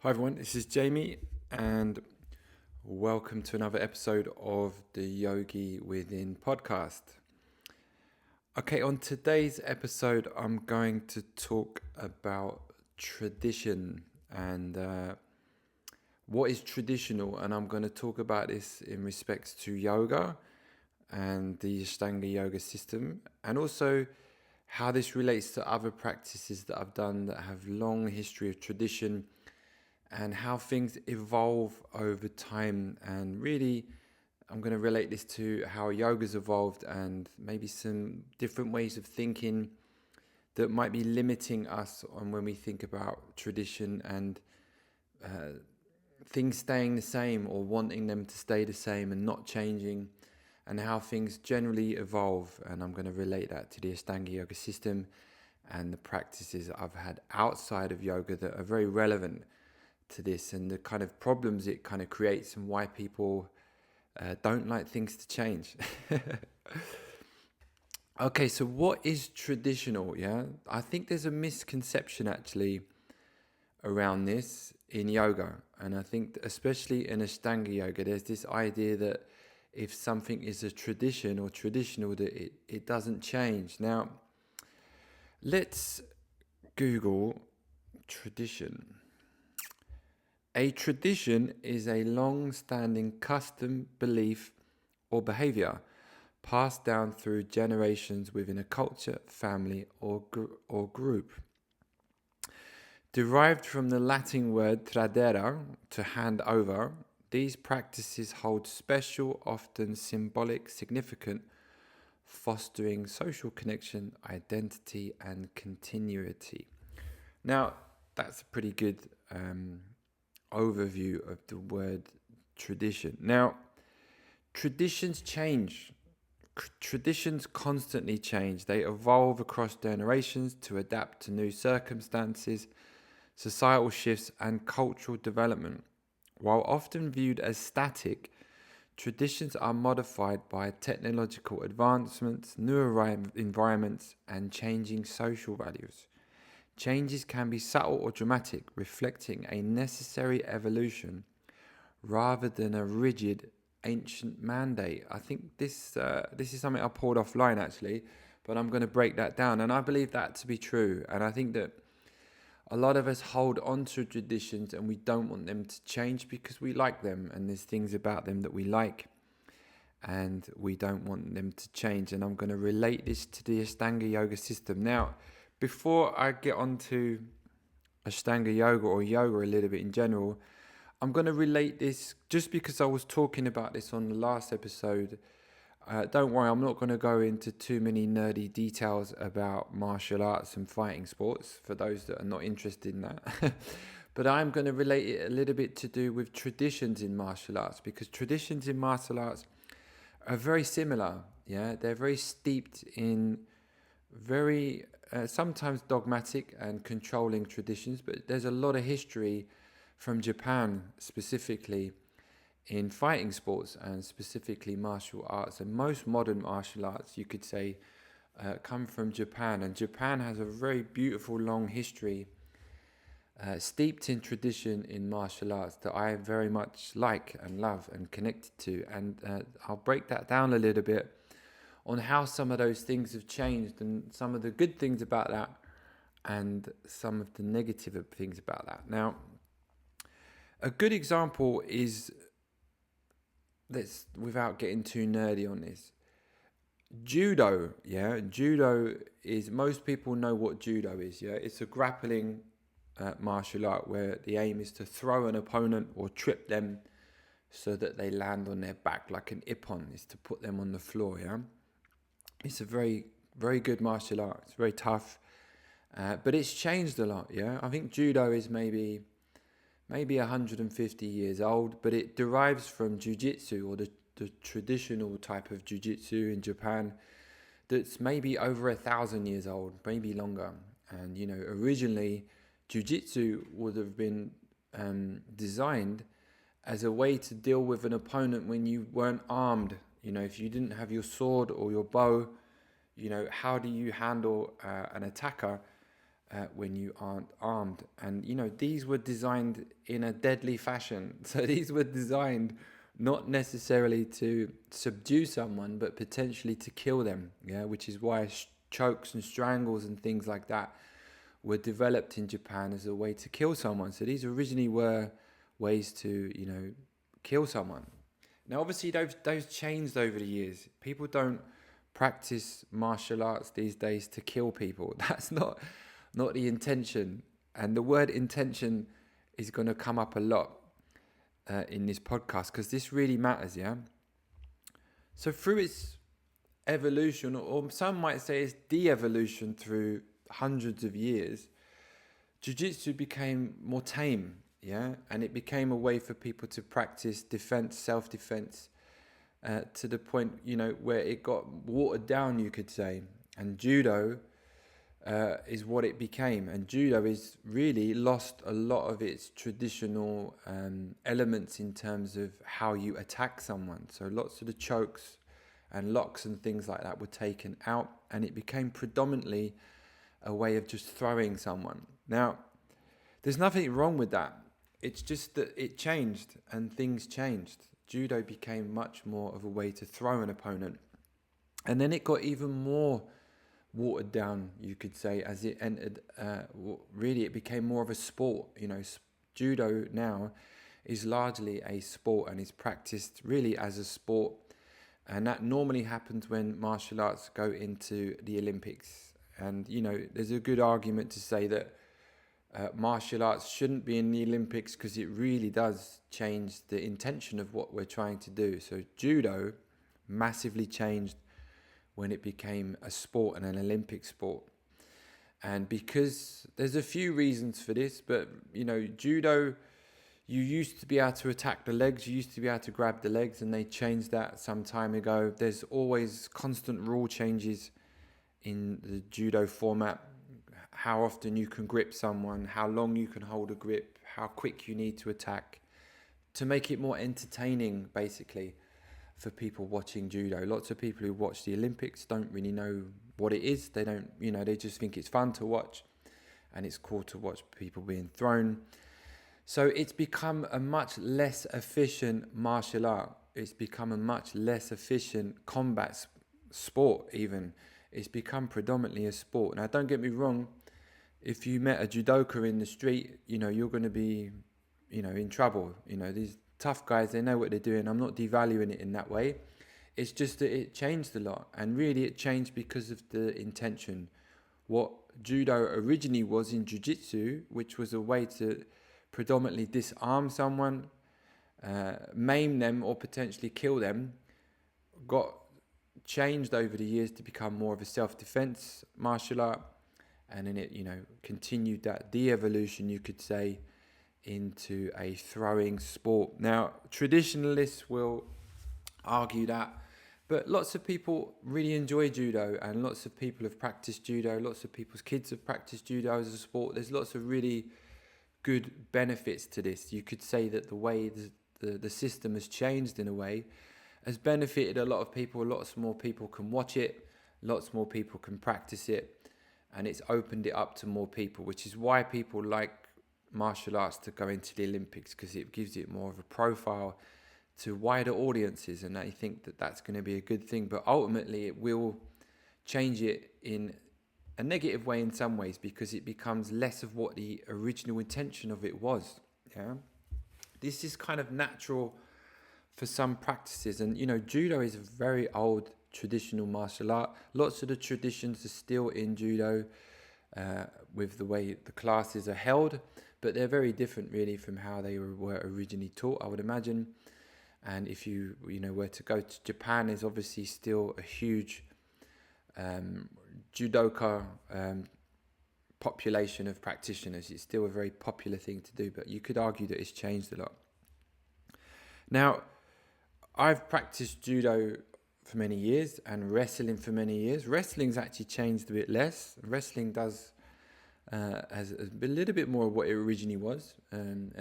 Hi everyone, this is Jamie and welcome to another episode of the Yogi Within podcast. Okay, on today's episode, I'm going to talk about tradition and what is traditional, and I'm going to talk about this in respects to yoga and the Ashtanga Yoga system, and also how this relates to other practices that I've done that have long history of tradition and how things evolve over time. And really, I'm going to relate this to how yoga's evolved and maybe some different ways of thinking that might be limiting us on when we think about tradition and uh, things staying the same or wanting them to stay the same and not changing, and how things generally evolve. And I'm going to relate that to the Ashtanga Yoga system and the practices I've had outside of yoga that are very relevant to this, and the kind of problems it kind of creates and why people don't like things to change. Okay, so what is traditional? Yeah, I think there's a misconception actually around this in yoga, and I think especially in Ashtanga yoga, there's this idea that if something is a tradition or traditional, that it doesn't change. Now, let's Google tradition. A tradition is a long-standing custom, belief, or behavior passed down through generations within a culture, family, or group. Derived from the Latin word tradere, to hand over, these practices hold special, often symbolic significance, fostering social connection, identity, and continuity. Now, that's a pretty good overview of the word tradition. Now, traditions change. Traditions constantly change. They evolve across generations to adapt to new circumstances, societal shifts, and cultural development. While often viewed as static, traditions are modified by technological advancements, new environments, and changing social values. Changes can be subtle or dramatic, reflecting a necessary evolution rather than a rigid ancient mandate. I think this is something I pulled offline actually, but I'm going to break that down, and I believe that to be true. And I think that a lot of us hold on to traditions and we don't want them to change because we like them, and there's things about them that we like, and we don't want them to change. And I'm going to relate this to the Ashtanga Yoga system. Now, before I get on to Ashtanga Yoga or yoga a little bit in general, I'm going to relate this just because I was talking about this on the last episode. Don't worry, I'm not going to go into too many nerdy details about martial arts and fighting sports for those that are not interested in that. But I'm going to relate it a little bit to do with traditions in martial arts, because traditions in martial arts are very similar. Yeah, they're very steeped in very sometimes dogmatic and controlling traditions, but there's a lot of history from Japan specifically in fighting sports and specifically martial arts. And most modern martial arts, you could say, come from Japan. And Japan has a very beautiful long history steeped in tradition in martial arts that I very much like and love and connected to. And I'll break that down a little bit on how some of those things have changed and some of the good things about that and some of the negative things about that. Now, a good example is, let's, without getting too nerdy on this, judo. Yeah, judo is, most people know what judo is. Yeah, it's a grappling martial art where the aim is to throw an opponent or trip them so that they land on their back like an ippon, is to put them on the floor. Yeah, it's a very, very good martial art. It's very tough, but it's changed a lot. Yeah, I think judo is maybe 150 years old, but it derives from jiu-jitsu, or the traditional type of jiu-jitsu in Japan, that's maybe over 1,000 years old, maybe longer. And originally jiu-jitsu would have been designed as a way to deal with an opponent when you weren't armed. If you didn't have your sword or your bow, how do you handle an attacker when you aren't armed. And, these were designed in a deadly fashion. So these were designed not necessarily to subdue someone, but potentially to kill them. Yeah, which is why chokes and strangles and things like that were developed in Japan as a way to kill someone. So these originally were ways to, kill someone. Now, obviously, those changed over the years. People don't practice martial arts these days to kill people. That's not the intention. And the word intention is going to come up a lot in this podcast, because this really matters, yeah? So through its evolution, or some might say it's de-evolution through hundreds of years, jiu-jitsu became more tame, yeah? And it became a way for people to practice defense, self-defense, to the point, where it got watered down, you could say. And judo is what it became. And judo is really lost a lot of its traditional elements in terms of how you attack someone. So lots of the chokes and locks and things like that were taken out, and it became predominantly a way of just throwing someone. Now, there's nothing wrong with that. It's just that it changed and things changed. Judo became much more of a way to throw an opponent. And then it got even more watered down, you could say, as it entered, really it became more of a sport. Judo now is largely a sport and is practiced really as a sport. And that normally happens when martial arts go into the Olympics. And, there's a good argument to say that martial arts shouldn't be in the Olympics, because it really does change the intention of what we're trying to do. So judo massively changed when it became a sport and an Olympic sport. And because there's a few reasons for this, but, judo, you used to be able to attack the legs, you used to be able to grab the legs, and they changed that some time ago. There's always constant rule changes in the judo format. How often you can grip someone, how long you can hold a grip, how quick you need to attack, to make it more entertaining, basically, for people watching judo. Lots of people who watch the Olympics don't really know what it is. They don't, they just think it's fun to watch, and it's cool to watch people being thrown. So it's become a much less efficient martial art. It's become a much less efficient combat sport, even. It's become predominantly a sport. Now, don't get me wrong. If you met a judoka in the street, you're going to be, in trouble. These tough guys, they know what they're doing. I'm not devaluing it in that way. It's just that it changed a lot. And really it changed because of the intention. What judo originally was in jiu-jitsu, which was a way to predominantly disarm someone, maim them, or potentially kill them, got changed over the years to become more of a self-defense martial art. And then it, continued that de-evolution, you could say, into a throwing sport. Now, traditionalists will argue that, but lots of people really enjoy judo, and lots of people have practiced judo. Lots of people's kids have practiced judo as a sport. There's lots of really good benefits to this. You could say that the way the system has changed in a way has benefited a lot of people. Lots more people can watch it. Lots more people can practice it. And it's opened it up to more people, which is why people like martial arts to go into the Olympics, because it gives it more of a profile to wider audiences, and I think that that's going to be a good thing. But ultimately it will change it in a negative way in some ways, because it becomes less of what the original intention of it was. Yeah, this is kind of natural for some practices. And judo is a very old traditional martial art. Lots of the traditions are still in judo, with the way the classes are held, but they're very different really from how they were originally taught, I would imagine. And if you were to go to Japan, there's obviously still a huge judoka population of practitioners. It's still a very popular thing to do, but you could argue that it's changed a lot. Now, I've practiced judo for many years and wrestling for many years. Wrestling's actually changed a bit less. Wrestling has a little bit more of what it originally was, and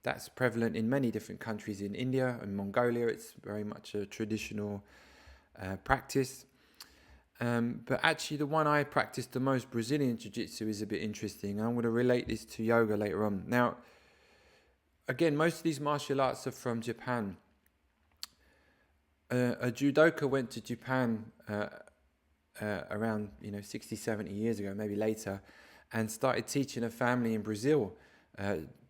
that's prevalent in many different countries. In India and Mongolia, it's very much a traditional practice. But actually, the one I practice the most, Brazilian Jiu-Jitsu, is a bit interesting. I'm going to relate this to yoga later on. Now, again, most of these martial arts are from Japan. A judoka went to Japan around 60, 70 years ago, maybe later, and started teaching a family in Brazil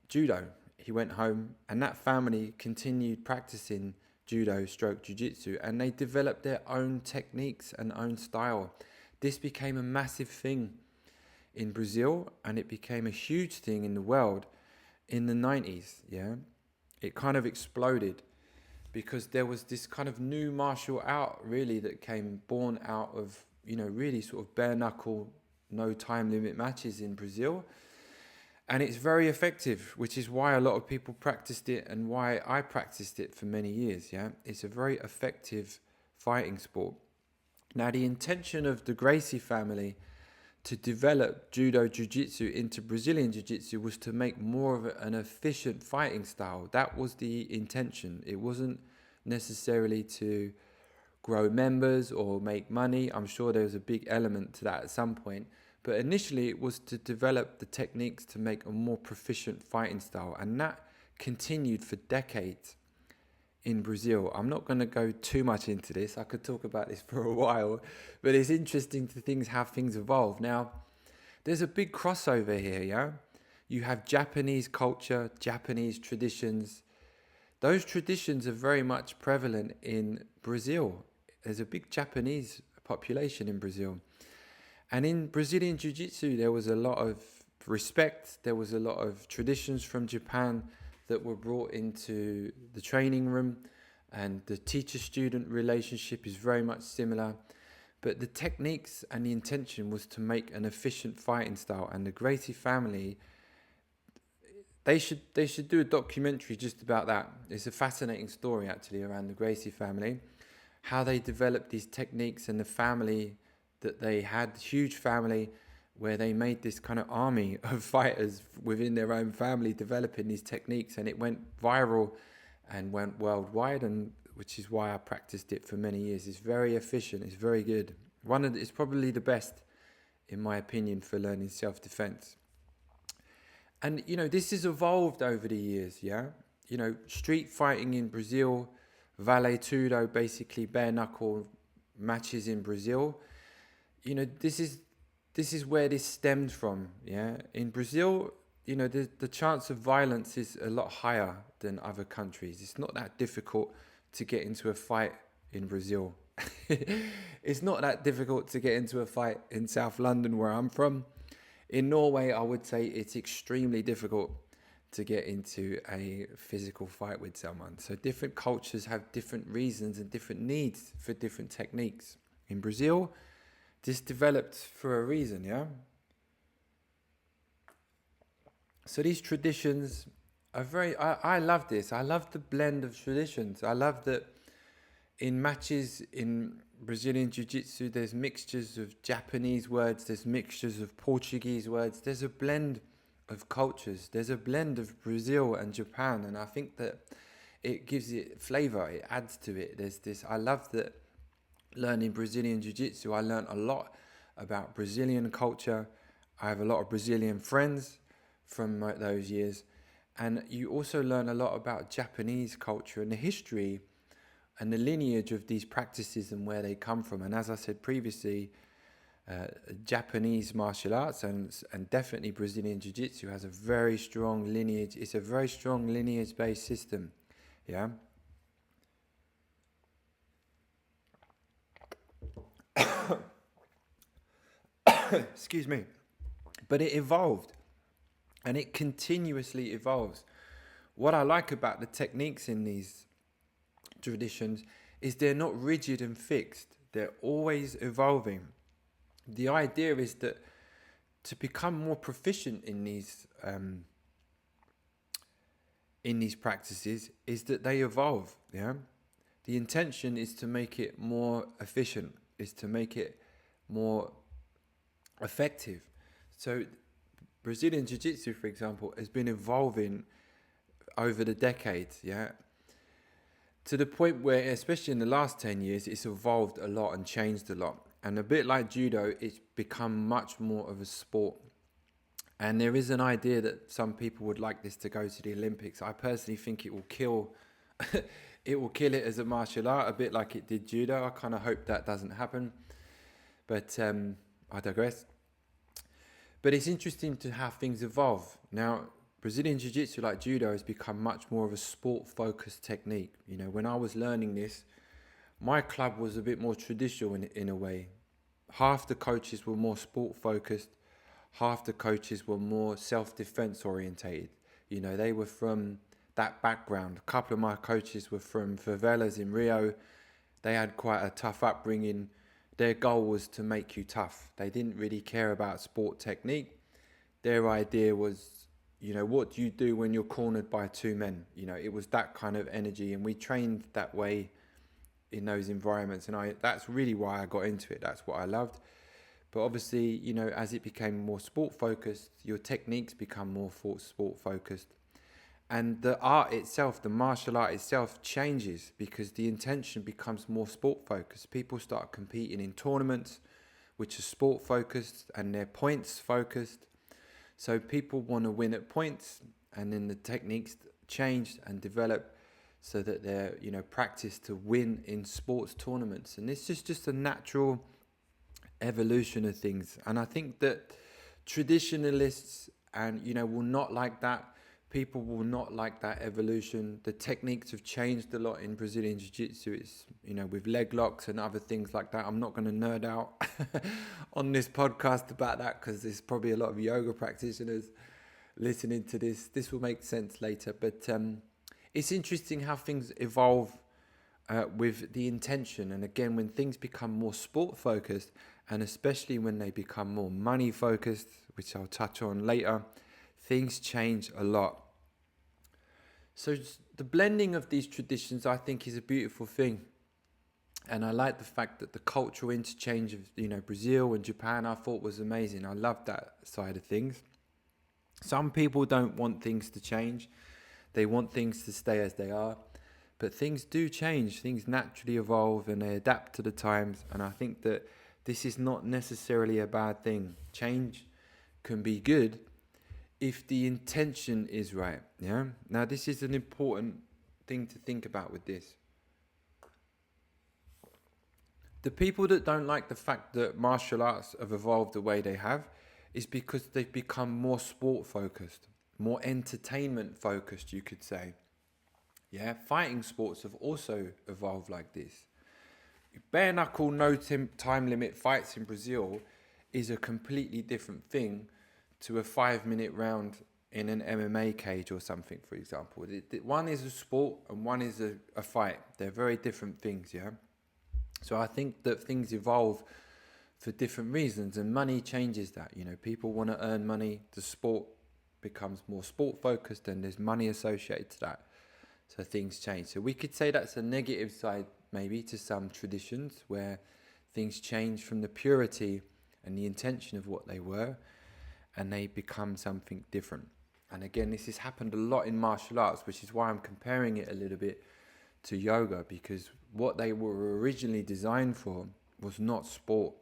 judo. He went home, and that family continued practicing judo stroke jiu-jitsu, and they developed their own techniques and own style. This became a massive thing in Brazil, and it became a huge thing in the world in the 90s. It kind of exploded because there was this kind of new martial art really that came born out of really sort of bare knuckle, no time limit matches in Brazil. And it's very effective, which is why a lot of people practiced it and why I practiced it for many years. It's a very effective fighting sport. Now, the intention of the Gracie family to develop judo jiu-jitsu into Brazilian jiu-jitsu was to make more of an efficient fighting style. That was the intention. It wasn't necessarily to grow members or make money. I'm sure there was a big element to that at some point. But initially it was to develop the techniques to make a more proficient fighting style. And that continued for decades in Brazil. I'm not going to go too much into this. I could talk about this for a while. But it's interesting to think how things evolve. Now, there's a big crossover here, You have Japanese culture, Japanese traditions. Those traditions are very much prevalent in Brazil. There's a big Japanese population in Brazil. And in Brazilian Jiu-Jitsu, there was a lot of respect. There was a lot of traditions from Japan that were brought into the training room. And the teacher-student relationship is very much similar. But the techniques and the intention was to make an efficient fighting style. And the Gracie family, they should do a documentary just about that. It's a fascinating story, actually, around the Gracie family. How they developed these techniques and the family that they had, huge family, where they made this kind of army of fighters within their own family developing these techniques, and it went viral and went worldwide, and which is why I practiced it for many years. It's very efficient, it's very good. It's probably the best, in my opinion, for learning self-defense. And, this has evolved over the years, street fighting in Brazil, vale tudo, basically bare knuckle matches in Brazil. This is where this stemmed from, In Brazil, the chance of violence is a lot higher than other countries. It's not that difficult to get into a fight in Brazil. It's not that difficult to get into a fight in South London, where I'm from. In Norway, I would say it's extremely difficult to get into a physical fight with someone. So different cultures have different reasons and different needs for different techniques. In Brazil, this developed for a reason, So these traditions are I love this. I love the blend of traditions. I love that in matches in Brazilian Jiu-Jitsu, there's mixtures of Japanese words, there's mixtures of Portuguese words, there's a blend of cultures, there's a blend of Brazil and Japan, and I think that it gives it flavor, it adds to it. There's this, I love that learning Brazilian Jiu-Jitsu, I learned a lot about Brazilian culture. I have a lot of Brazilian friends from those years, and you also learn a lot about Japanese culture and the history and the lineage of these practices and where they come from. And as I said previously, Japanese martial arts and definitely Brazilian Jiu-Jitsu has a very strong lineage. It's a very strong lineage-based system, Excuse me. But it evolved, and it continuously evolves. What I like about the techniques in these traditions is they're not rigid and fixed. They're always evolving. The idea is that to become more proficient in these practices is that they evolve. The intention is to make it more efficient, is to make it more effective. So Brazilian Jiu-Jitsu, for example, has been evolving over the decades, to the point where, especially in the last 10 years, it's evolved a lot and changed a lot. And a bit like judo, it's become much more of a sport. And there is an idea that some people would like this to go to the Olympics. I personally think it will kill it will kill it as a martial art, a bit like it did judo. I kind of hope that doesn't happen. But I digress. But it's interesting to how things evolve. Now, Brazilian Jiu-Jitsu, like judo, has become much more of a sport-focused technique. You know, when I was learning this, my club was a bit more traditional in a way. Half the coaches were more sport-focused. Half the coaches were more self-defense orientated. You know, they were from that background. A couple of my coaches were from favelas in Rio. They had quite a tough upbringing. Their goal was to make you tough. They didn't really care about sport technique. Their idea was, you know, what do you do when you're cornered by two men? You know, it was that kind of energy, and we trained that way in those environments. And that's really why I got into it. That's what I loved. But obviously, you know, as it became more sport focused, your techniques become more sport focused. And the art itself, the martial art itself changes because the intention becomes more sport focused. People start competing in tournaments, which are sport focused and they're points focused. So people want to win at points, and then the techniques change and develop so that they're, you know, practiced to win in sports tournaments. And this is just a natural evolution of things. And I think that traditionalists and, you know, will not like that. People will not like that evolution. The techniques have changed a lot in Brazilian Jiu-Jitsu. It's, you know, with leg locks and other things like that. I'm not going to nerd out on this podcast about that because there's probably a lot of yoga practitioners listening to this. This will make sense later. But it's interesting how things evolve with the intention. And again, when things become more sport focused, and especially when they become more money focused, which I'll touch on later, things change a lot. So the blending of these traditions, I think, is a beautiful thing. And I like the fact that the cultural interchange of, you know, Brazil and Japan, I thought was amazing. I love that side of things. Some people don't want things to change. They want things to stay as they are. But things do change. Things naturally evolve and they adapt to the times. And I think that this is not necessarily a bad thing. Change can be good if the intention is right. Yeah. Now, this is an important thing to think about with this. The people that don't like the fact that martial arts have evolved the way they have is because they've become more sport focused, more entertainment focused, you could say. Yeah, fighting sports have also evolved like this. Bare knuckle, no time limit fights in Brazil is a completely different thing to a 5-minute round in an MMA cage or something, for example. One is a sport and one is a fight. They're very different things, yeah? So I think that things evolve for different reasons, and money changes that. You know, people want to earn money. The sport becomes more sport focused and there's money associated to that. So things change. So we could say that's a negative side maybe to some traditions where things change from the purity and the intention of what they were and they become something different. And again, this has happened a lot in martial arts, which is why I'm comparing it a little bit to yoga, because what they were originally designed for was not sport.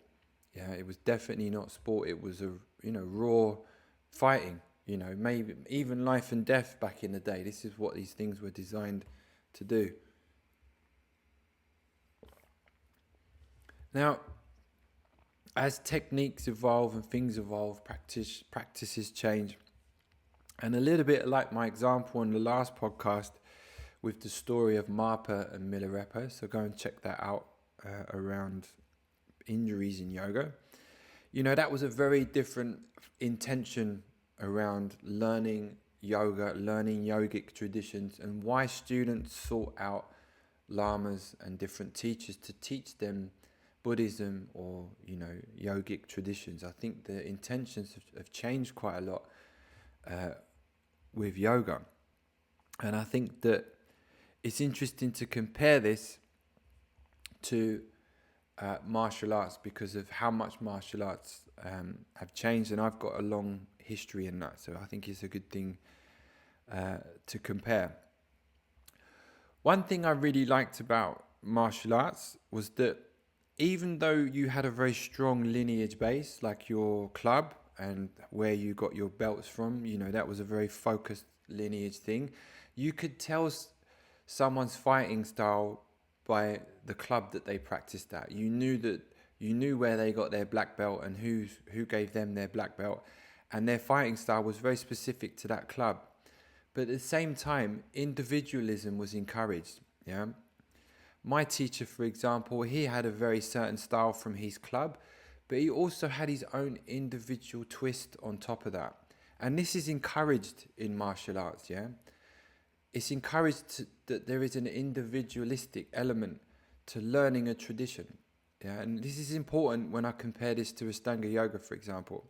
Yeah, it was definitely not sport. It was raw fighting. You know, maybe even life and death back in the day. This is what these things were designed to do. Now, as techniques evolve and things evolve, practices change. And a little bit like my example in the last podcast with the story of Marpa and Milarepa. So go and check that out around injuries in yoga. You know, that was a very different intention around learning yoga, learning yogic traditions, and why students sought out lamas and different teachers to teach them Buddhism or, you know, yogic traditions. I think the intentions have changed quite a lot with yoga. And I think that it's interesting to compare this to martial arts because of how much martial arts have changed, and I've got a long history in that, so I think it's a good thing to compare. One thing I really liked about martial arts was that even though you had a very strong lineage base, like your club and where you got your belts from, that was a very focused lineage thing. You could tell someone's fighting style by the club that they practiced at. You knew where they got their black belt and who gave them their black belt, and their fighting style was very specific to that club. But at the same time, individualism was encouraged. Yeah. My teacher, for example, he had a very certain style from his club, but he also had his own individual twist on top of that. And this is encouraged in martial arts, yeah? It's encouraged that there is an individualistic element to learning a tradition. Yeah, and this is important when I compare this to Ashtanga Yoga, for example.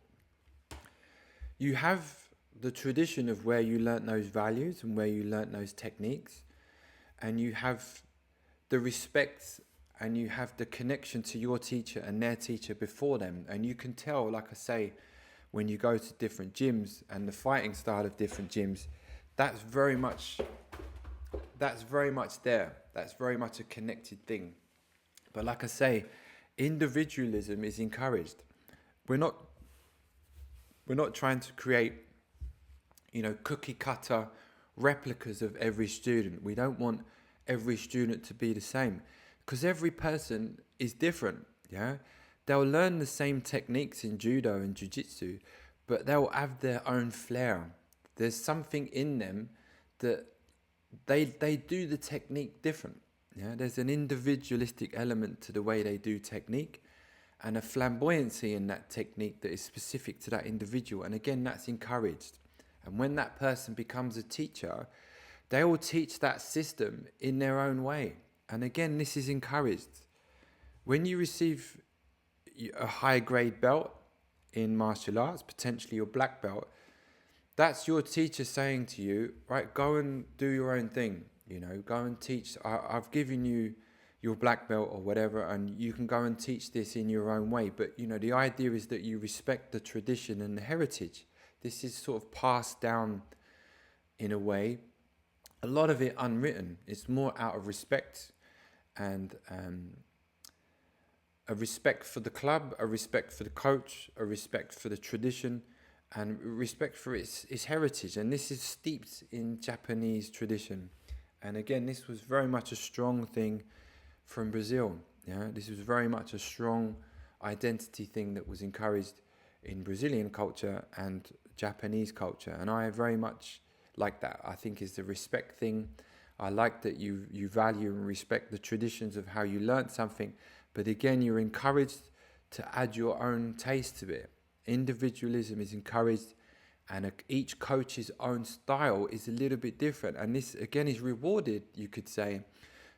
You have the tradition of where you learnt those values and where you learnt those techniques, and you have the respect and you have the connection to your teacher and their teacher before them. And you can tell, like I say, when you go to different gyms and the fighting style of different gyms, that's very much there. That's very much a connected thing. But like I say, individualism is encouraged. We're not trying to create, cookie cutter replicas of every student. We don't want every student to be the same, because every person is different. Yeah, they'll learn the same techniques in judo and jiu-jitsu, but they'll have their own flair. There's something in them that they do the technique different. Yeah, there's an individualistic element to the way they do technique, and a flamboyancy in that technique that is specific to that individual. And again, that's encouraged. And when that person becomes a teacher, they will teach that system in their own way. And again, this is encouraged. When you receive a high grade belt in martial arts, potentially your black belt, that's your teacher saying to you, right, go and do your own thing. Go and teach. I've given you your black belt or whatever, and you can go and teach this in your own way. But, the idea is that you respect the tradition and the heritage. This is sort of passed down in a way. A lot of it unwritten. It's more out of respect, and a respect for the club, a respect for the coach, a respect for the tradition, and respect for its heritage. And this is steeped in Japanese tradition. And again, this was very much a strong thing from Brazil. Yeah, this was very much a strong identity thing that was encouraged in Brazilian culture and Japanese culture. And I very much like that. I think is the respect thing. I like that you value and respect the traditions of how you learnt something, but again, you're encouraged to add your own taste to it. Individualism is encouraged, and each coach's own style is a little bit different. And this again is rewarded, you could say,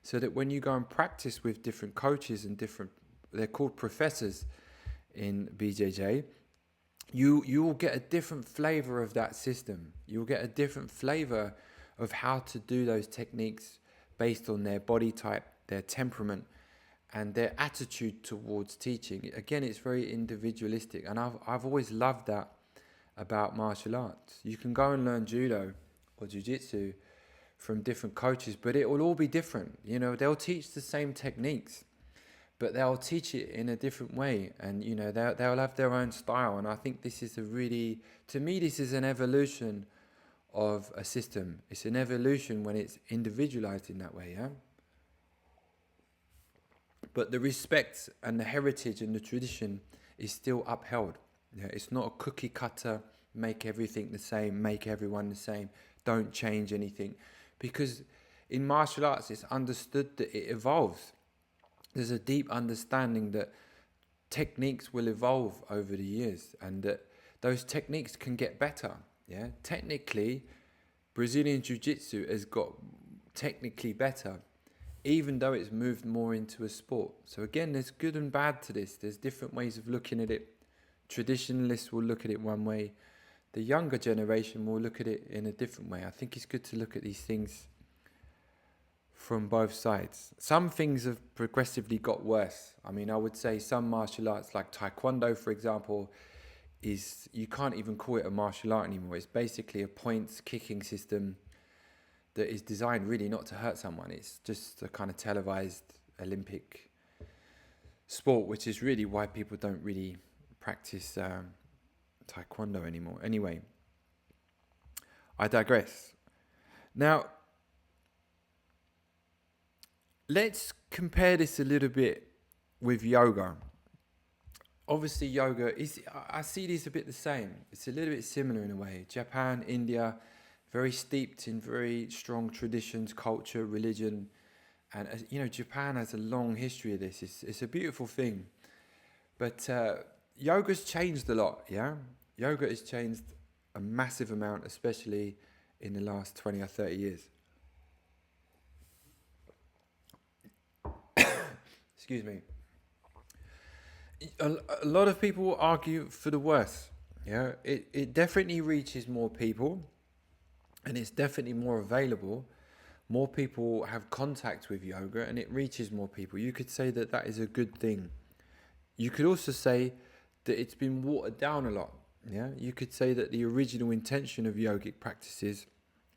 so that when you go and practice with different coaches and they're called professors in BJJ, you will get a different flavor of that system. You'll get a different flavor of how to do those techniques based on their body type, their temperament, and their attitude towards teaching. Again, it's very individualistic, and I've always loved that about martial arts. You can go and learn judo or jiu-jitsu from different coaches, but it will all be different. They'll teach the same techniques, but they'll teach it in a different way, and they'll have their own style. And I think this is to me, this is an evolution of a system. It's an evolution when it's individualized in that way, yeah. But the respect and the heritage and the tradition is still upheld. Yeah, it's not a cookie cutter, make everything the same, make everyone the same, don't change anything, because in martial arts it's understood that it evolves. There's a deep understanding that techniques will evolve over the years, and that those techniques can get better. Yeah, technically, Brazilian Jiu-Jitsu has got technically better, even though it's moved more into a sport. So again, there's good and bad to this. There's different ways of looking at it. Traditionalists will look at it one way. The younger generation will look at it in a different way. I think it's good to look at these things from both sides. Some things have progressively got worse. I mean, I would say some martial arts like Taekwondo, for example, you can't even call it a martial art anymore. It's basically a points kicking system that is designed really not to hurt someone. It's just a kind of televised Olympic sport, which is really why people don't really practice taekwondo anymore. Anyway, I digress. Now, let's compare this a little bit with yoga. Obviously, yoga is, I see this a bit the same. It's a little bit similar in a way. Japan, India, very steeped in very strong traditions, culture, religion. And, Japan has a long history of this. It's a beautiful thing. But yoga's changed a lot, yeah? Yoga has changed a massive amount, especially in the last 20 or 30 years. Excuse me. A lot of people argue for the worse. Yeah, it definitely reaches more people, and it's definitely more available. More people have contact with yoga, and it reaches more people. You could say that that is a good thing. You could also say that it's been watered down a lot. Yeah, you could say that the original intention of yogic practices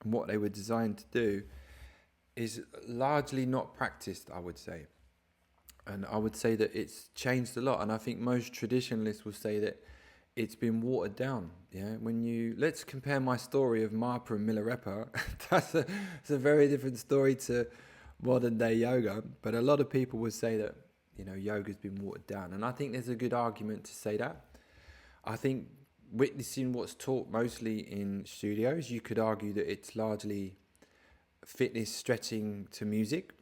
and what they were designed to do is largely not practiced, I would say. And I would say that it's changed a lot. And I think most traditionalists will say that it's been watered down. Yeah, let's compare my story of Marpa and Milarepa. It's a very different story to modern day yoga. But a lot of people would say that, yoga's been watered down. And I think there's a good argument to say that. I think witnessing what's taught mostly in studios, you could argue that it's largely fitness stretching to music.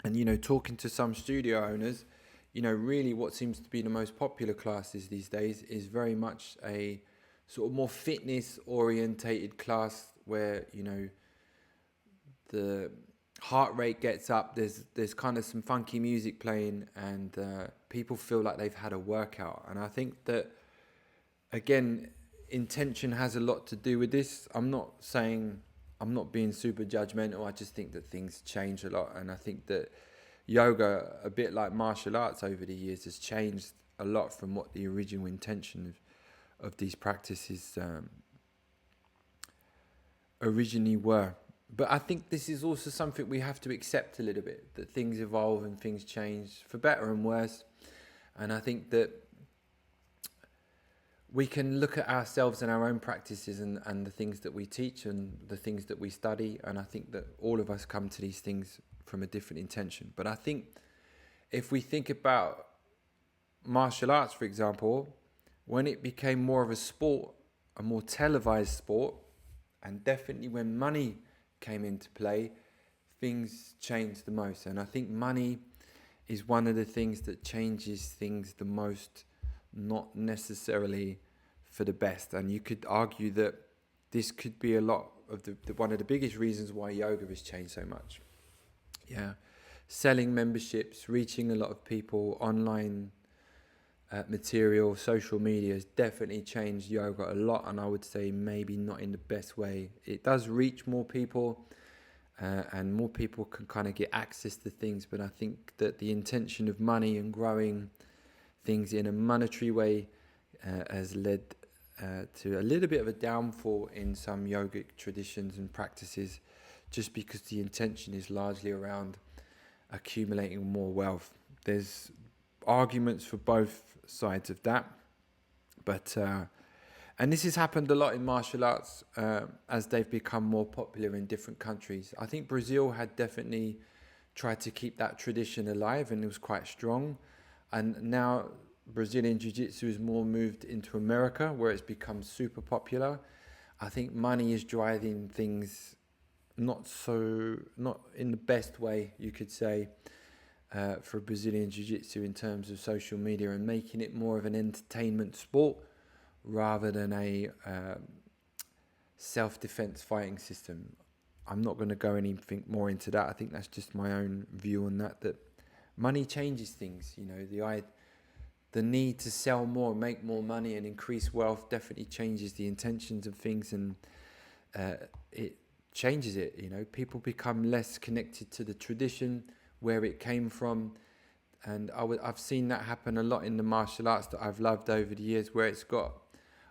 And, talking to some studio owners, really what seems to be the most popular classes these days is very much a sort of more fitness orientated class where, the heart rate gets up, there's kind of some funky music playing, and people feel like they've had a workout. And I think that, again, intention has a lot to do with this. I'm not being super judgmental. I just think that things change a lot. And I think that yoga, a bit like martial arts over the years, has changed a lot from what the original intention of these practices originally were. But I think this is also something we have to accept a little bit, that things evolve and things change for better and worse. And I think that we can look at ourselves and our own practices and the things that we teach and the things that we study. And I think that all of us come to these things from a different intention. But I think if we think about martial arts, for example, when it became more of a sport, a more televised sport, and definitely when money came into play, things changed the most. And I think money is one of the things that changes things the most, not necessarily for the best. And you could argue that this could be a lot of the one of the biggest reasons why yoga has changed so much. Yeah, selling memberships, reaching a lot of people, online material, social media has definitely changed yoga a lot, and I would say maybe not in the best way. It does reach more people, and more people can kind of get access to things, but I think that the intention of money and growing things in a monetary way has led to a little bit of a downfall in some yogic traditions and practices, just because the intention is largely around accumulating more wealth. There's arguments for both sides of that, but and this has happened a lot in martial arts as they've become more popular in different countries. I think Brazil had definitely tried to keep that tradition alive, and it was quite strong. And now Brazilian Jiu-Jitsu is more moved into America, where it's become super popular. I think money is driving things not in the best way, you could say, for Brazilian Jiu-Jitsu in terms of social media, and making it more of an entertainment sport rather than a self-defense fighting system. I'm not going to go anything more into that. I think that's just my own view on that money changes things. The need to sell more, make more money and increase wealth definitely changes the intentions of things, and it changes it. People become less connected to the tradition, where it came from. And I've seen that happen a lot in the martial arts that I've loved over the years, where it's got,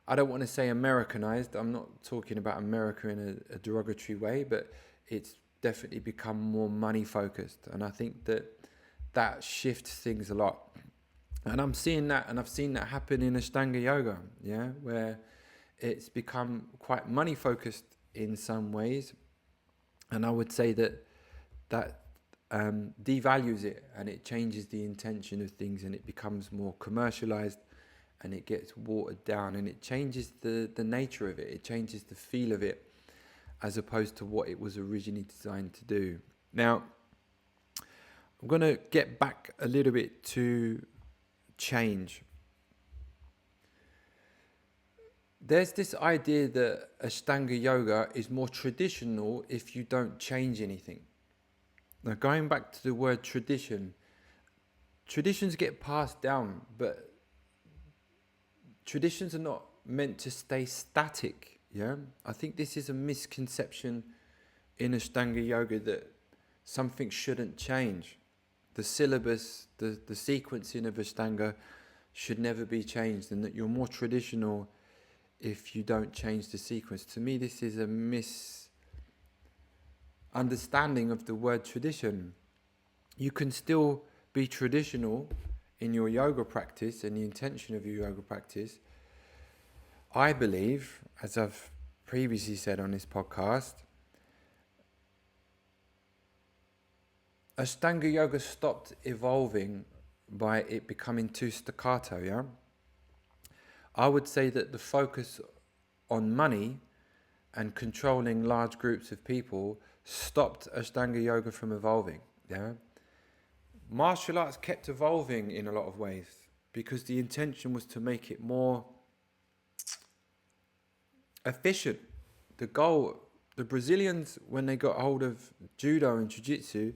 I don't want to say Americanized, I'm not talking about America in a derogatory way, but it's definitely become more money focused. And I think that shifts things a lot. And I'm seeing that, and I've seen that happen in Ashtanga Yoga, yeah, where it's become quite money focused in some ways. And I would say that devalues it, and it changes the intention of things, and it becomes more commercialized, and it gets watered down, and it changes the nature of it. It changes the feel of it, as opposed to what it was originally designed to do. Now, I'm going to get back a little bit to change. There's this idea that Ashtanga Yoga is more traditional if you don't change anything. Now, going back to the word tradition, traditions get passed down, but traditions are not meant to stay static. Yeah, I think this is a misconception in Ashtanga Yoga, that something shouldn't change. The syllabus, the sequencing of Ashtanga should never be changed, and that you're more traditional if you don't change the sequence. To me, this is a misunderstanding of the word tradition. You can still be traditional in your yoga practice and the intention of your yoga practice. I believe, as I've previously said on this podcast, Ashtanga Yoga stopped evolving by it becoming too staccato, yeah? I would say that the focus on money and controlling large groups of people stopped Ashtanga Yoga from evolving, yeah? Martial arts kept evolving in a lot of ways because the intention was to make it more efficient. The goal, the Brazilians, when they got hold of judo and jiu-jitsu,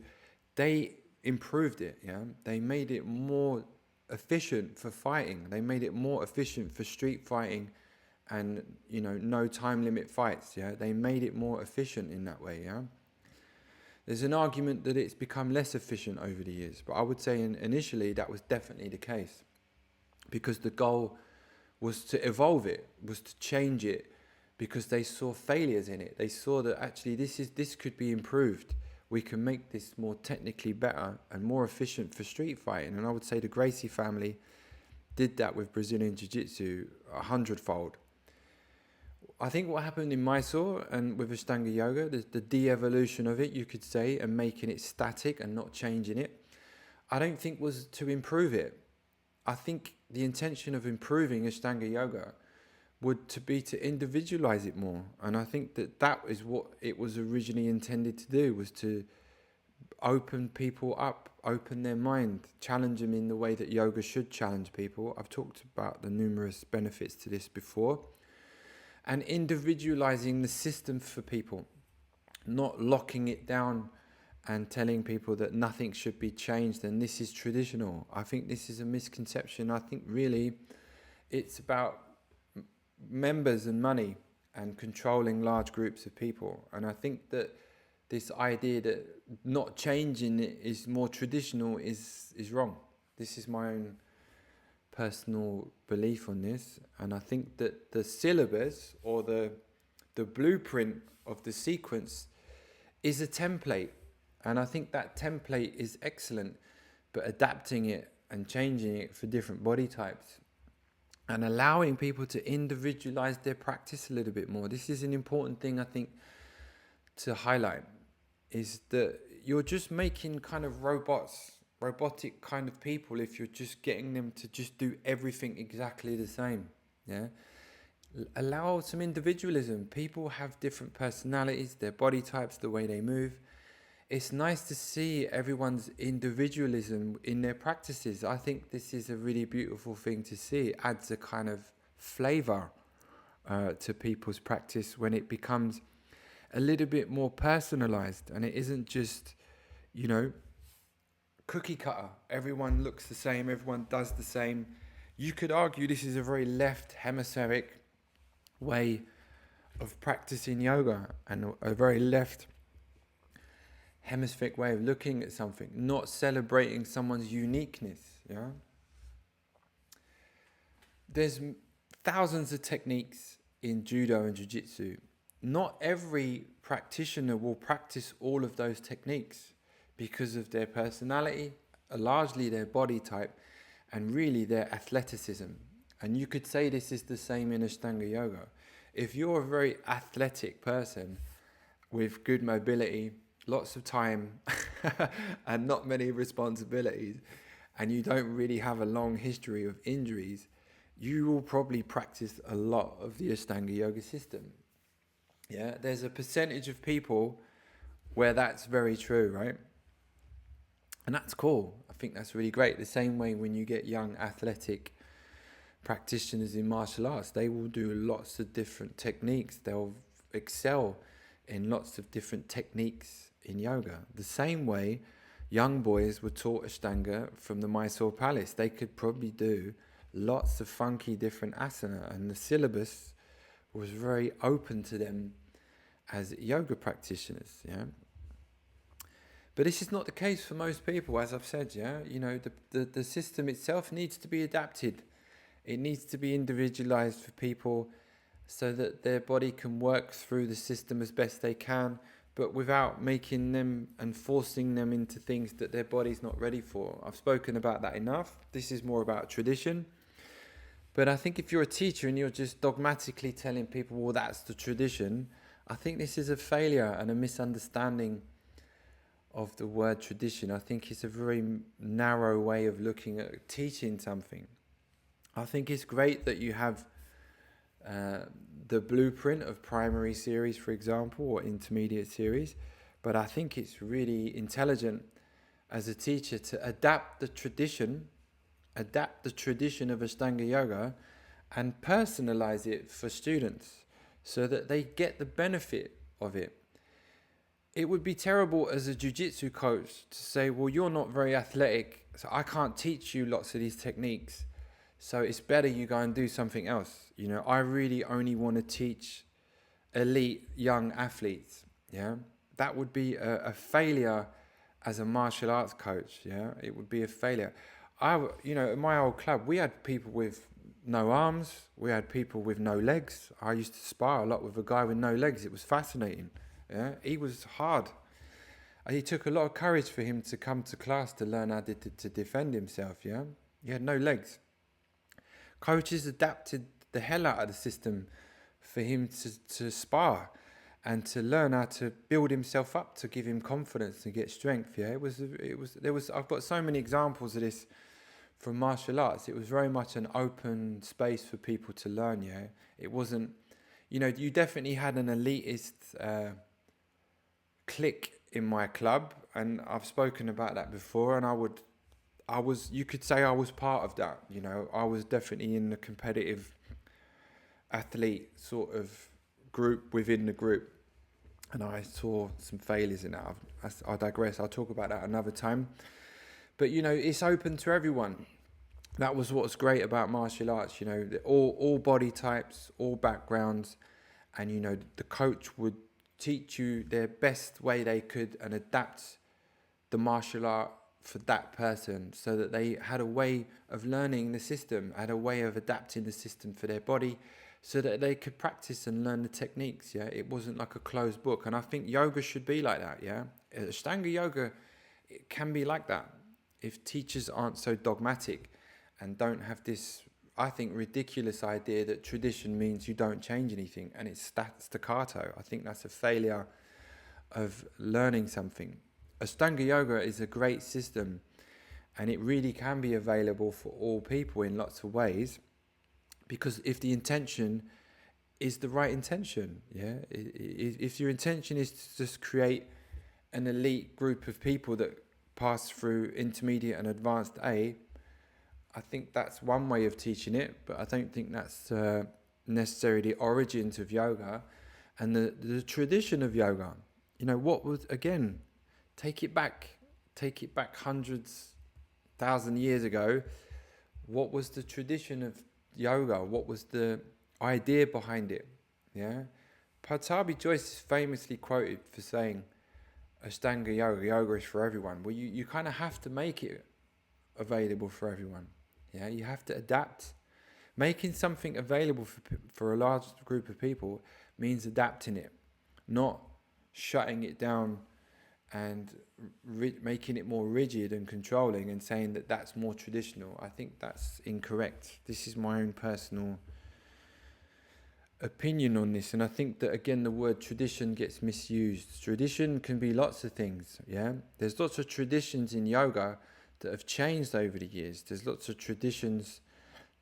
they improved it, yeah? They made it more efficient for fighting. They made it more efficient for street fighting and, no time limit fights, yeah? They made it more efficient in that way, yeah? There's an argument that it's become less efficient over the years, but I would say initially that was definitely the case, because the goal was to evolve it, was to change it, because they saw failures in it. They saw that actually this could be improved. We can make this more technically better and more efficient for street fighting. And I would say the Gracie family did that with Brazilian Jiu-Jitsu 100-fold. I think what happened in Mysore and with Ashtanga Yoga, the de-evolution of it, you could say, and making it static and not changing it, I don't think was to improve it. I think the intention of improving Ashtanga Yoga would to be to individualize it more. And I think that is what it was originally intended to do, was to open people up, open their mind, challenge them in the way that yoga should challenge people. I've talked about the numerous benefits to this before. And individualizing the system for people, not locking it down and telling people that nothing should be changed and this is traditional. I think this is a misconception. I think really it's about members and money and controlling large groups of people. And I think that this idea that not changing it is more traditional is wrong. This is my own personal belief on this, and I think that the syllabus or the blueprint of the sequence is a template, and I think that template is excellent, but adapting it and changing it for different body types and allowing people to individualize their practice a little bit more. This is an important thing, I think, to highlight, is that you're just making kind of robotic kind of people if you're just getting them to just do everything exactly the same. Yeah, allow some individualism. People have different personalities, their body types, the way they move. It's nice to see everyone's individualism in their practices. I think this is a really beautiful thing to see. It adds a kind of flavor to people's practice when it becomes a little bit more personalized, and it isn't just, cookie cutter. Everyone looks the same, everyone does the same. You could argue this is a very left hemispheric way of practicing yoga, and a very left hemispheric way of looking at something, not celebrating someone's uniqueness. Yeah, there's thousands of techniques in judo and jiu-jitsu. Not every practitioner will practice all of those techniques because of their personality, largely their body type, and really their athleticism. And you could say this is the same in Ashtanga Yoga. If you're a very athletic person with good mobility, lots of time, and not many responsibilities, and you don't really have a long history of injuries, you will probably practice a lot of the Ashtanga Yoga system. Yeah, there's a percentage of people where that's very true, right? And that's cool. I think that's really great. The same way when you get young athletic practitioners in martial arts, they will do lots of different techniques. They'll excel in lots of different techniques in yoga. The same way young boys were taught Ashtanga from the Mysore Palace. They could probably do lots of funky different asana, and the syllabus was very open to them as yoga practitioners, yeah. But this is not the case for most people, as I've said, yeah. You know, the system itself needs to be adapted. It needs to be individualized for people so that their body can work through the system as best they can, but without making them and forcing them into things that their body's not ready for. I've spoken about that enough. This is more about tradition. But I think if you're a teacher and you're just dogmatically telling people, well, that's the tradition, I think this is a failure and a misunderstanding of the word tradition. I think it's a very narrow way of looking at teaching something. I think it's great that you have the blueprint of primary series, for example, or intermediate series, but I think it's really intelligent as a teacher to adapt the tradition of Ashtanga Yoga and personalize it for students so that they get the benefit of it. It would be terrible as a jiu-jitsu coach to say, well, you're not very athletic, so I can't teach you lots of these techniques. So it's better you go and do something else. You know, I really only want to teach elite young athletes. Yeah, that would be a failure as a martial arts coach. Yeah, it would be a failure. In my old club, we had people with no arms. We had people with no legs. I used to spar a lot with a guy with no legs. It was fascinating. Yeah, he was hard. It took a lot of courage for him to come to class to learn how to defend himself. Yeah, he had no legs. Coaches adapted the hell out of the system for him to spar and to learn how to build himself up, to give him confidence and get strength. Yeah, I've got so many examples of this from martial arts. It was very much an open space for people to learn. Yeah, it wasn't, you definitely had an elitist clique in my club, and I've spoken about that before, and you could say I was part of that. I was definitely in the competitive athlete sort of group within the group, and I saw some failures in that. I digress. I'll talk about that another time. But it's open to everyone. That was what's great about martial arts. All body types, all backgrounds, and the coach would teach you their best way they could and adapt the martial art for that person so that they had a way of learning the system, had a way of adapting the system for their body so that they could practice and learn the techniques. Yeah, it wasn't like a closed book. And I think yoga should be like that. Yeah, Ashtanga Yoga, it can be like that if teachers aren't so dogmatic and don't have this, I think, ridiculous idea that tradition means you don't change anything and it's staccato. I think that's a failure of learning something. Ashtanga Yoga is a great system, and it really can be available for all people in lots of ways, because if the intention is the right intention, yeah, if your intention is to just create an elite group of people that pass through intermediate and advanced A, I think that's one way of teaching it, but I don't think that's necessarily the origins of yoga and the tradition of yoga. What was, again, take it back hundreds, 1,000 years ago. What was the tradition of yoga? What was the idea behind it? Yeah, Pattabhi Jois is famously quoted for saying, Ashtanga yoga is for everyone. Well, you kind of have to make it available for everyone. Yeah, you have to adapt. Making something available for a large group of people means adapting it, not shutting it down and making it more rigid and controlling and saying that that's more traditional. I think that's incorrect. This is my own personal opinion on this, and I think that again the word tradition gets misused. Tradition can be lots of things. There's lots of traditions in yoga that have changed over the years. There's lots of traditions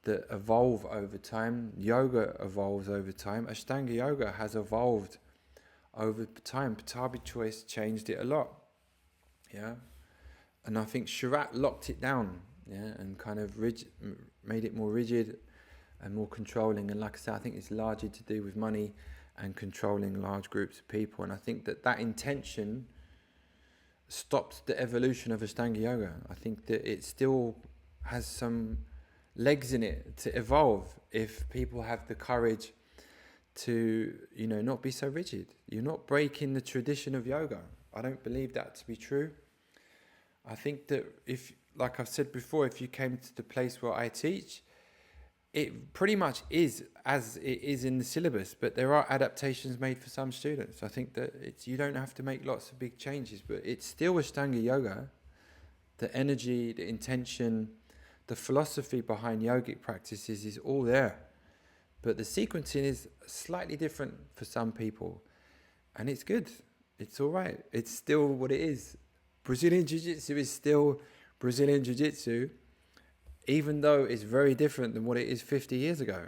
that evolve over time. Yoga evolves over time. Ashtanga Yoga has evolved over time. Patabi choice changed it a lot. And I think Sharat locked it down, and kind of made it more rigid and more controlling. And like I said, I think it's largely to do with money and controlling large groups of people. And I think that intention stopped the evolution of Ashtanga Yoga. I think that it still has some legs in it to evolve if people have the courage to, not be so rigid. You're not breaking the tradition of yoga. I don't believe that to be true. I think that if, like I've said before, if you came to the place where I teach, it pretty much is as it is in the syllabus, but there are adaptations made for some students. I think that you don't have to make lots of big changes, but it's still Ashtanga Yoga. The energy, the intention, the philosophy behind yogic practices is all there. But the sequencing is slightly different for some people. And it's good. It's all right. It's still what it is. Brazilian Jiu-Jitsu is still Brazilian Jiu-Jitsu, even though it's very different than what it is 50 years ago.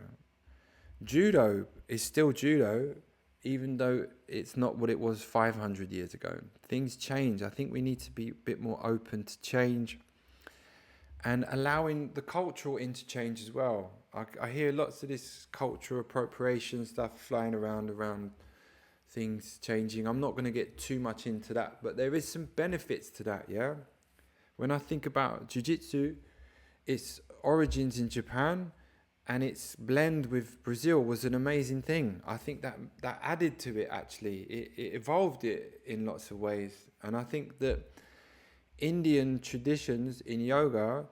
Judo is still judo, even though it's not what it was 500 years ago. Things change. I think we need to be a bit more open to change and allowing the cultural interchange as well. I hear lots of this cultural appropriation stuff flying around things changing. I'm not going to get too much into that, but there is some benefits to that, When I think about Jiu-Jitsu, its origins in Japan and its blend with Brazil was an amazing thing. I think that added to it, actually. It evolved it in lots of ways. And I think that Indian traditions in yoga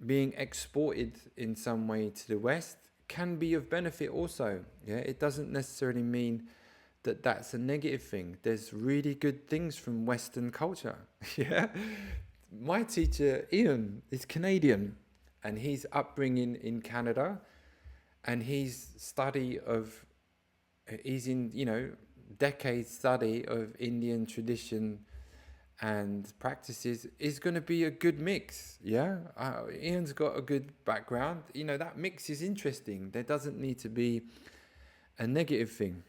being exported in some way to the West can be of benefit also. It doesn't necessarily mean that that's a negative thing. There's really good things from Western culture. My teacher, Ian, is Canadian, and his upbringing in Canada, and his decades study of Indian tradition and practices is going to be a good mix. Ian's got a good background. That mix is interesting. There doesn't need to be a negative thing.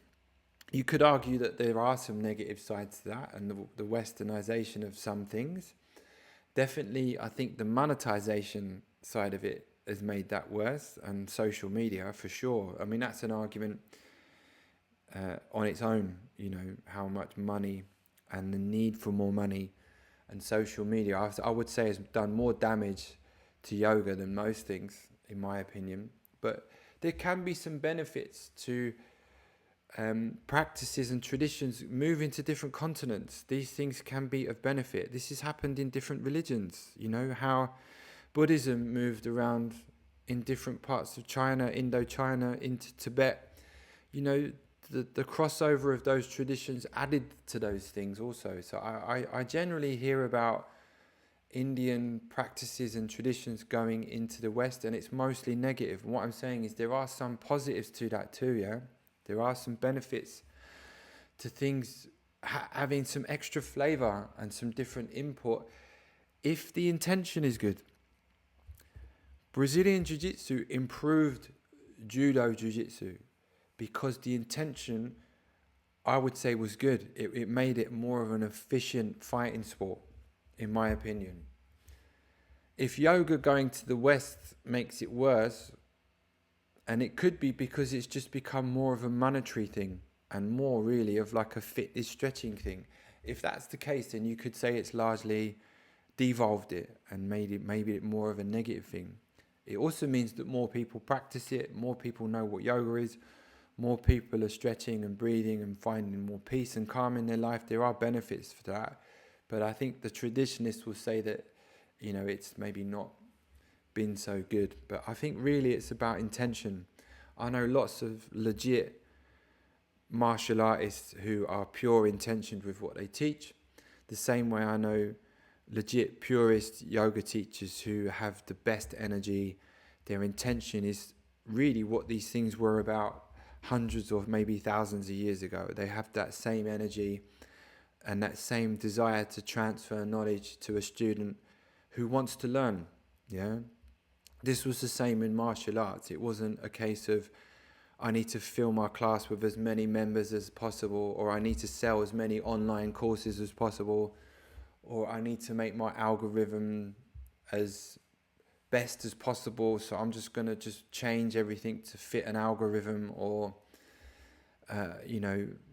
You could argue that there are some negative sides to that and the westernization of some things. Definitely, I think the monetization side of it has made that worse, and social media for sure. I mean, that's an argument on its own, how much money and the need for more money and social media, I would say, has done more damage to yoga than most things, in my opinion. But there can be some benefits to practices and traditions moving to different continents. These things can be of benefit. This has happened in different religions. How Buddhism moved around in different parts of China, Indochina, into Tibet. The crossover of those traditions added to those things also. So I generally hear about Indian practices and traditions going into the West, and it's mostly negative. And what I'm saying is there are some positives to that too, There are some benefits to things having some extra flavor and some different input if the intention is good. Brazilian Jiu-Jitsu improved Judo Jiu-Jitsu because the intention, I would say, was good. It made it more of an efficient fighting sport, in my opinion. If yoga going to the West makes it worse, and it could be because it's just become more of a monetary thing and more really of like a fitness stretching thing. If that's the case, then you could say it's largely devolved it and made it more of a negative thing. It also means that more people practice it, more people know what yoga is, more people are stretching and breathing and finding more peace and calm in their life. There are benefits for that. But I think the traditionalists will say that, it's maybe not been so good. But I think really it's about intention. I know lots of legit martial artists who are pure intentioned with what they teach. The same way I know legit purist yoga teachers who have the best energy. Their intention is really what these things were about hundreds or maybe thousands of years ago. They have that same energy and that same desire to transfer knowledge to a student who wants to learn. Yeah, this was the same in martial arts. It wasn't a case of I need to fill my class with as many members as possible, or I need to sell as many online courses as possible, or I need to make my algorithm as best as possible, so I'm just going to just change everything to fit an algorithm, or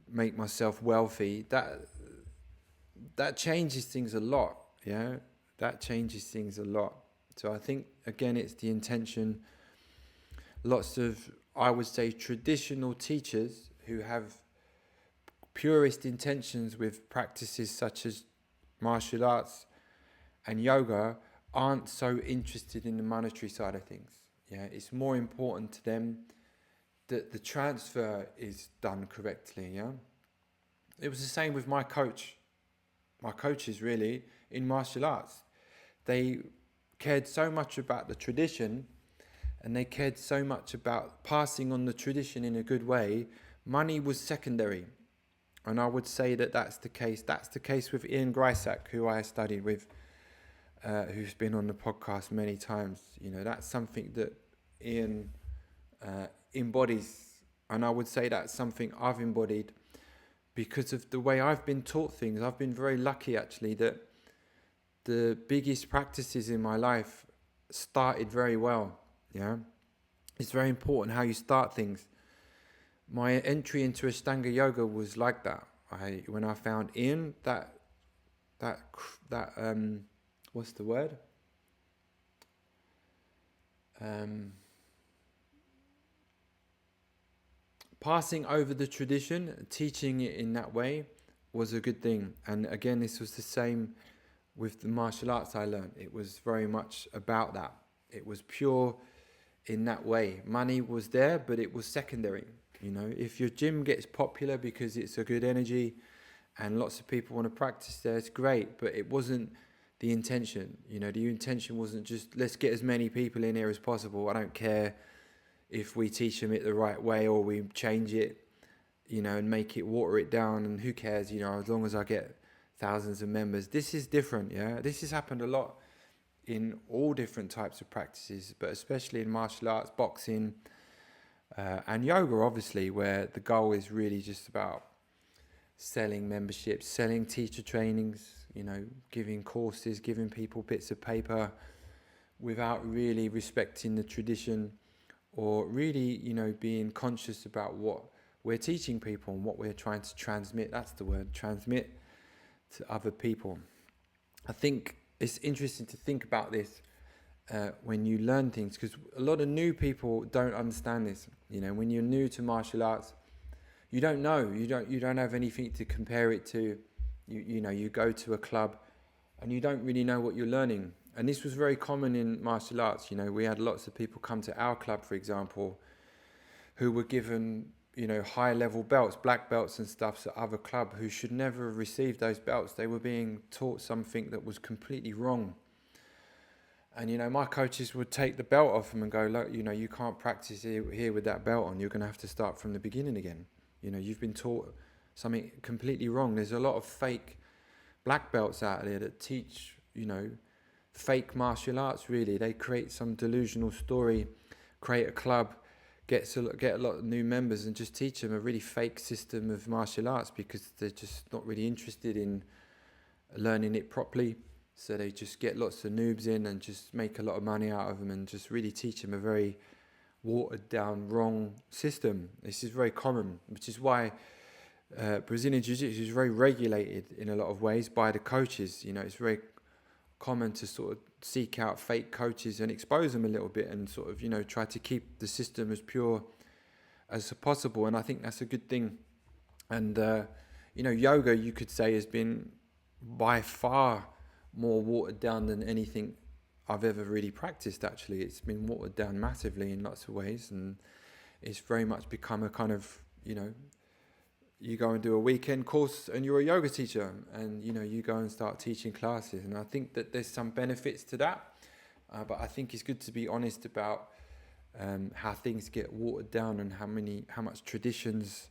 make myself wealthy. That changes things a lot. Yeah, that changes things a lot. So I think, again, it's the intention. Lots of, I would say, traditional teachers who have purist intentions with practices such as martial arts and yoga aren't so interested in the monetary side of things. Yeah, it's more important to them that the transfer is done correctly. Yeah, it was the same with my coaches really in martial arts. They cared so much about the tradition, and they cared so much about passing on the tradition in a good way. Money was secondary. And I would say that that's the case. That's the case with Ian Greisack, who I studied with, who's been on the podcast many times. That's something that Ian embodies. And I would say that's something I've embodied because of the way I've been taught things. I've been very lucky, actually, that the biggest practices in my life started very well. Yeah, it's very important how you start things. My entry into Ashtanga Yoga was like that. When I found Ian, that what's the word? Passing over the tradition, teaching it in that way was a good thing. And again, this was the same with the martial arts I learned. It was very much about that. It was pure in that way. Money was there, but it was secondary. If your gym gets popular because it's a good energy and lots of people want to practice there, it's great, but it wasn't the intention. The intention wasn't just, let's get as many people in here as possible. I don't care if we teach them it the right way or we change it, and make it, water it down, and who cares, as long as I get thousands of members. This is different, yeah? This has happened a lot in all different types of practices, but especially in martial arts, boxing, and yoga, obviously, where the goal is really just about selling memberships, selling teacher trainings, giving courses, giving people bits of paper without really respecting the tradition or really, being conscious about what we're teaching people and what we're trying to transmit. That's the word, transmit to other people. I think it's interesting to think about this when you learn things, because a lot of new people don't understand this. When you're new to martial arts, you don't know, you don't have anything to compare it to. You go to a club and you don't really know what you're learning. And this was very common in martial arts. We had lots of people come to our club, for example, who were given high level belts, black belts and stuff at other club, who should never have received those belts. They were being taught something that was completely wrong. And, my coaches would take the belt off them and go, look, you can't practice here with that belt on. You're going to have to start from the beginning again. You've been taught something completely wrong. There's a lot of fake black belts out there that teach, fake martial arts, really. They create some delusional story, create a club, get a lot of new members and just teach them a really fake system of martial arts because they're just not really interested in learning it properly. So they just get lots of noobs in and just make a lot of money out of them and just really teach them a very watered down, wrong system. This is very common, which is why Brazilian Jiu-Jitsu is very regulated in a lot of ways by the coaches. It's very common to sort of seek out fake coaches and expose them a little bit and sort of, try to keep the system as pure as possible. And I think that's a good thing. And, yoga, you could say, has been by far more watered down than anything I've ever really practiced, actually. It's been watered down massively in lots of ways, and it's very much become a kind of, you go and do a weekend course and you're a yoga teacher, and you go and start teaching classes. And I think that there's some benefits to that, but I think it's good to be honest about how things get watered down and how much traditions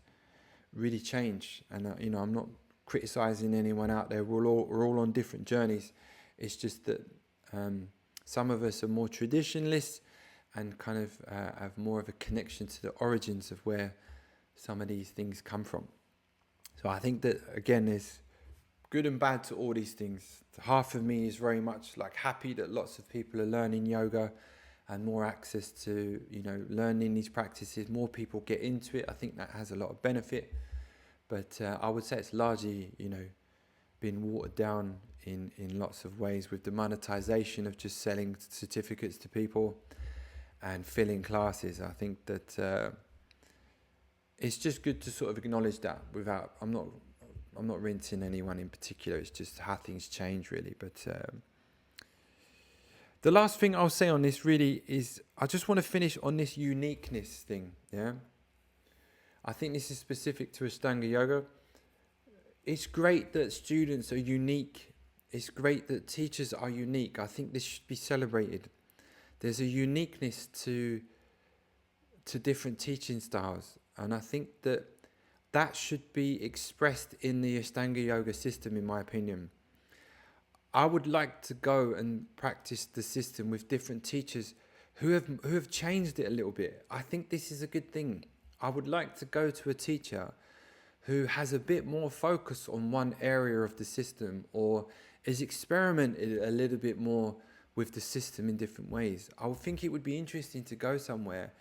really change. And I'm not criticizing anyone out there. We're all on different journeys. It's just that some of us are more traditionalists and kind of have more of a connection to the origins of where some of these things come from. So I think that, again, there's good and bad to all these things. Half of me is very much like happy that lots of people are learning yoga and more access to learning these practices. More people get into it. I think that has a lot of benefit, but I would say it's largely been watered down in lots of ways, with the monetization of just selling certificates to people and filling classes. I think that it's just good to sort of acknowledge that without, I'm not rinsing anyone in particular. It's just how things change, really. But the last thing I'll say on this really is I just want to finish on this uniqueness thing. Yeah, I think this is specific to Ashtanga Yoga. It's great that students are unique. It's great that teachers are unique. I think this should be celebrated. There's a uniqueness to different teaching styles, and I think that should be expressed in the Ashtanga Yoga system, in my opinion. I would like to go and practice the system with different teachers who have changed it a little bit. I think this is a good thing. I would like to go to a teacher who has a bit more focus on one area of the system, or is experimented a little bit more with the system in different ways. I would think it would be interesting to go somewhere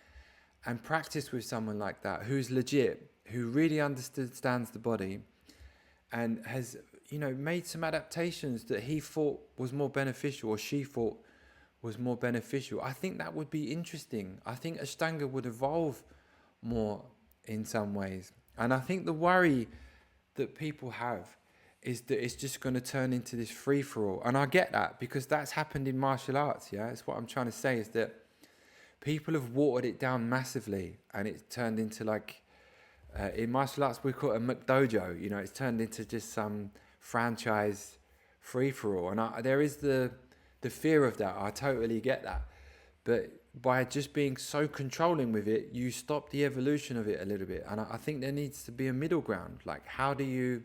and practice with someone like that, who's legit, who really understands the body and has made some adaptations that he thought was more beneficial, or she thought was more beneficial. I think that would be interesting. I think Ashtanga would evolve more in some ways. And I think the worry that people have is that it's just going to turn into this free-for-all. And I get that, because that's happened in martial arts. Yeah, that's what I'm trying to say, is that people have watered it down massively, and it's turned into like, in martial arts we call it a McDojo. It's turned into just some franchise free-for-all. And there is the fear of that. I totally get that. But by just being so controlling with it, you stop the evolution of it a little bit. And I think there needs to be a middle ground. Like, how do you,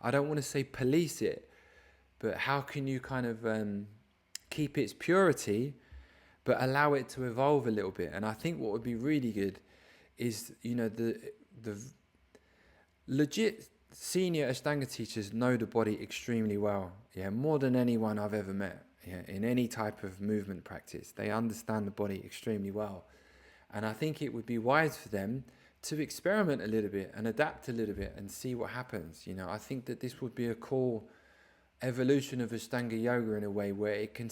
I don't want to say police it, but how can you kind of keep its purity, but allow it to evolve a little bit? And I think what would be really good is, the legit senior Ashtanga teachers know the body extremely well. Yeah, more than anyone I've ever met. Yeah, in any type of movement practice, they understand the body extremely well. And I think it would be wise for them to experiment a little bit and adapt a little bit and see what happens. I think that this would be a cool evolution of Ashtanga Yoga in a way where it can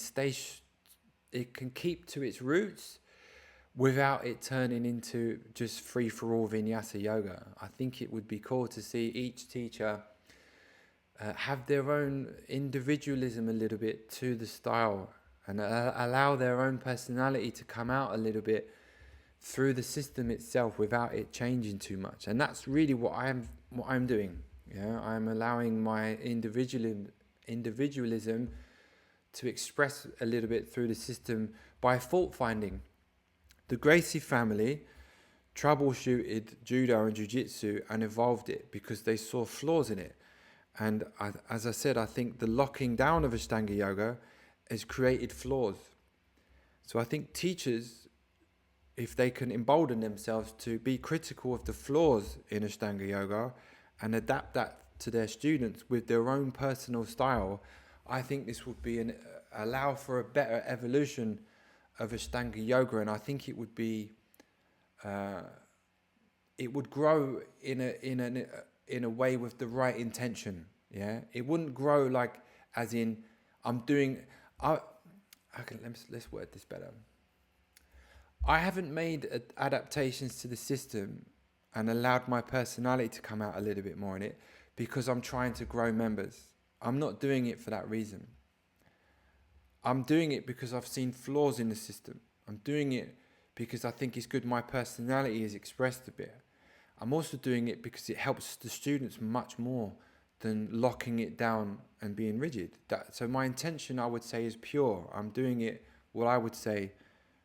it can keep to its roots without it turning into just free-for-all vinyasa yoga. I think it would be cool to see each teacher have their own individualism a little bit to the style, and allow their own personality to come out a little bit through the system itself without it changing too much. And that's really what I'm doing. Yeah, I'm allowing my individualism to express a little bit through the system by fault finding. The Gracie family troubleshooted judo and jiu-jitsu and evolved it because they saw flaws in it. And as I said, I think the locking down of Ashtanga Yoga has created flaws. So I think teachers, if they can embolden themselves to be critical of the flaws in Ashtanga Yoga and adapt that to their students with their own personal style, I think this would be allow for a better evolution of Ashtanga Yoga. And I think it would be, it would grow in a way with the right intention. Yeah, it wouldn't grow like as in let's word this better. I haven't made adaptations to the system and allowed my personality to come out a little bit more in it because I'm trying to grow members. I'm not doing it for that reason. I'm doing it because I've seen flaws in the system. I'm doing it because I think it's good my personality is expressed a bit. I'm also doing it because it helps the students much more than locking it down and being rigid. So my intention, I would say, is pure. I'm doing it, what I would say,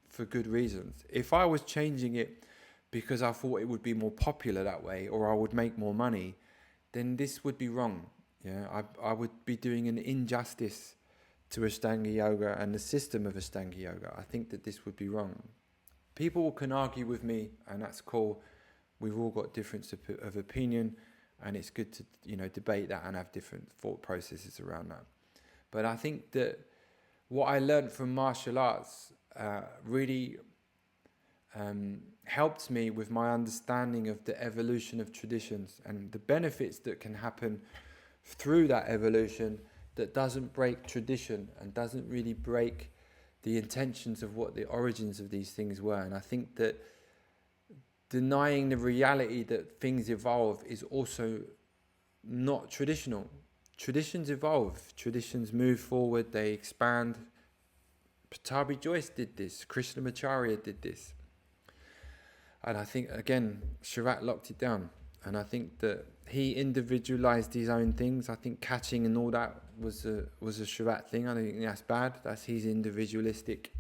for good reasons. If I was changing it because I thought it would be more popular that way, or I would make more money, then this would be wrong. Yeah, I would be doing an injustice to Ashtanga Yoga and the system of Ashtanga Yoga. I think that this would be wrong. People can argue with me, and that's cool. We've all got difference of opinion, and it's good to debate that and have different thought processes around that. But I think that what I learned from martial arts really helped me with my understanding of the evolution of traditions and the benefits that can happen through that evolution, that doesn't break tradition and doesn't really break the intentions of what the origins of these things were. And I think that denying the reality that things evolve is also not traditional. Traditions evolve, traditions move forward, they expand. Patabi Joyce did this, Krishnamacharya did this. And I think, again, Sharath locked it down. And I think that he individualized his own things. I think catching and all that was a Sharath thing. I don't think that's bad. That's his individualistic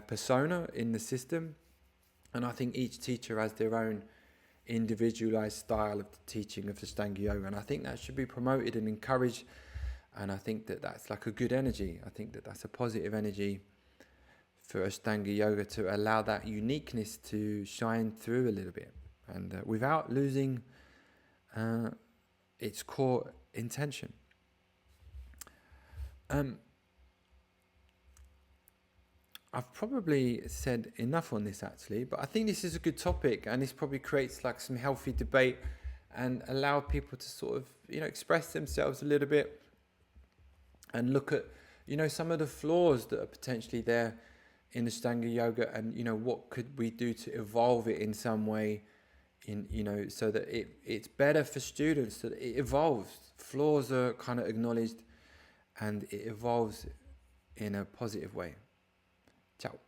persona in the system. And I think each teacher has their own individualized style of the teaching of Ashtanga Yoga. And I think that should be promoted and encouraged. And I think that that's like a good energy. I think that that's a positive energy for Ashtanga Yoga, to allow that uniqueness to shine through a little bit, and without losing its core intention. I've probably said enough on this actually, but I think this is a good topic, and this probably creates like some healthy debate and allow people to sort of express themselves a little bit and look at some of the flaws that are potentially there in Ashtanga Yoga, and what could we do to evolve it in some way, so that it's better for students, that it evolves. Flaws are kind of acknowledged and it evolves in a positive way. Ciao.